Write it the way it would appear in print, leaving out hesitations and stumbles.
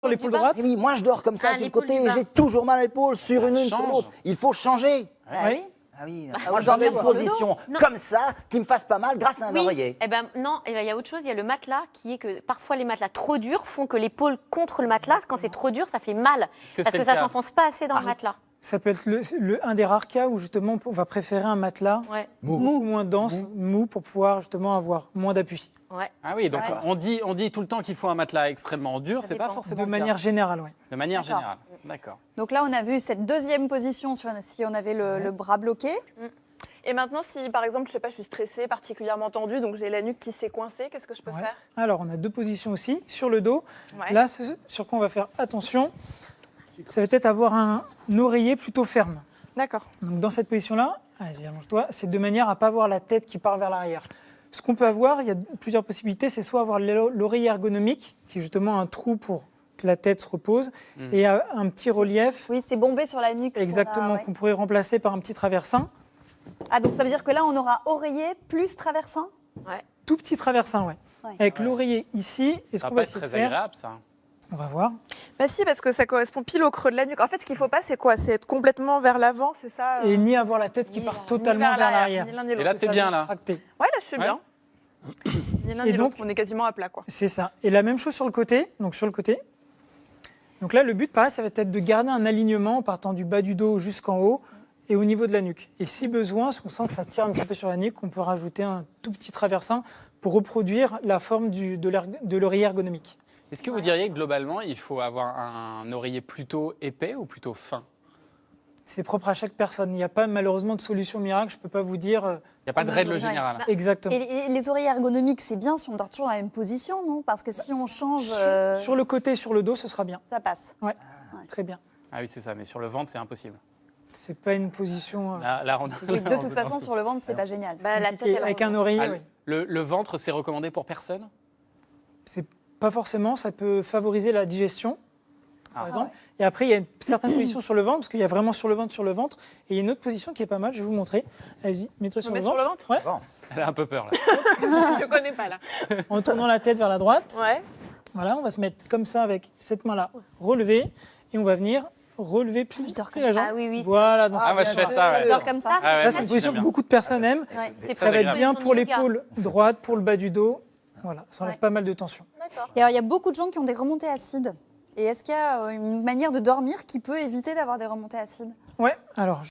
Sur l'épaule droite. Oui, moi je dors comme ça sur le l'épaule côté du et bas. j'ai toujours mal à l'épaule sur une sur change. l'autre. Il faut changer. Oui. Ah oui, on je dormir veux une sur le dos. position Non. comme ça qui me fasse pas mal grâce à un Oui. oreiller. Eh ben non, il y a autre chose. Il y a le matelas qui est que parfois les matelas trop durs font que l'épaule contre le matelas, quand c'est trop dur, ça fait mal. que Parce c'est que le ça cas s'enfonce pas assez dans le matelas. Ça peut être un des rares cas où justement on va préférer un matelas Ouais. beaucoup moins dense, mou, pour pouvoir justement avoir moins d'appui. Ouais. Ah oui, donc Ouais. on dit tout le temps qu'il faut un matelas extrêmement dur, Ça c'est pas dépend. forcément De le cas. manière générale, oui. De manière D'accord. générale, d'accord. Donc là, on a vu cette deuxième position si on avait le bras bloqué. Et maintenant, si par exemple, je sais pas, je suis stressée, particulièrement tendue, donc j'ai la nuque qui s'est coincée, qu'est-ce que je peux Ouais. faire? Alors, on a deux positions aussi. Sur le dos, Ouais. là, ce sur quoi on va faire attention, ça va être avoir un oreiller plutôt ferme. D'accord. Donc, dans cette position-là, allez, allonge-toi, c'est de manière à ne pas avoir la tête qui part vers l'arrière. Ce qu'on peut avoir, il y a plusieurs possibilités, c'est soit avoir l'oreiller ergonomique, qui est justement un trou pour que la tête se repose, et un petit relief, Oui, c'est bombé sur la nuque. exactement, qu'on pourrait remplacer par un petit traversin. Ah, donc ça veut dire que là, on aura oreiller plus traversin? Tout petit traversin, ouais. Ouais. Avec Ouais. l'oreiller ici, et ce Ça qu'on va va pas être essayer de très faire, agréable, ça. on va voir. Bah si, parce que ça correspond pile au creux de la nuque. En fait, ce qu'il faut pas, c'est quoi? C'est être complètement vers l'avant, c'est ça? Et ni avoir la tête qui Ni part vers- totalement vers l'arrière. Ni l'un ni Et l'autre. là, t'es ça bien, va. là. Tracté. Ouais, là, je suis Ouais. bien. Ni l'un Et ni donc- l'autre, on est quasiment à plat, quoi. C'est ça. Et la même chose sur le côté, donc sur le côté. Donc là, le but, pareil, ça va être de garder un alignement en partant du bas du dos jusqu'en haut et au niveau de la nuque. Et si besoin, si on sent que ça tire un petit peu sur la nuque, on peut rajouter un tout petit traversin pour reproduire la forme de l'oreiller ergonomique. Est-ce que vous diriez que globalement, il faut avoir un oreiller plutôt épais ou plutôt fin? C'est propre à chaque personne. Il n'y a pas malheureusement de solution miracle. Je ne peux pas vous dire Il n'y a pas de règle générale. exactement. Et les oreillers ergonomiques, c'est bien si on dort toujours dans la même position, non? Parce que si on change, Sur le côté, sur le dos, ce sera bien. ça passe. Ouais, très bien. Ah oui, c'est ça, mais sur le ventre, c'est impossible. C'est pas une position Là, on- Oui, là, de on toute est façon, dans- sur le ventre, c'est pas génial. Bah, la tête, compliquée. elle Avec un remonte. oreiller. Ah, Oui. le ventre, c'est recommandé pour personne? C'est pas forcément, ça peut favoriser la digestion, par Ah. exemple. Et après, il y a une certaine position sur le ventre, parce qu'il y a vraiment sur le ventre. Et il y a une autre position qui est pas mal, je vais vous montrer. Allez-y, mettez sur On le met sur ventre. le Ouais. Elle a un peu peur, là. Je connais pas, là. En tournant la tête vers la droite. Ouais. Voilà, on va se mettre comme ça avec cette main-là relevée. Et on va venir relever, plier Je dors comme la jambe. Ah oui, oui, Voilà, dans Ah, cette moi, je fais ça, ouais. Je dors comme ça. Ah ouais, Là, c'est une moi, position j'aime que bien. beaucoup de personnes aiment. Ouais. C'est Ça va être agréable. bien pour Yoga. l'épaule droite, pour le bas du dos. Voilà, ça enlève Ouais. pas mal de tension. D'accord. Et alors, il y a beaucoup de gens qui ont des remontées acides. Et est-ce qu'il y a une manière de dormir qui peut éviter d'avoir des remontées acides? Ouais, alors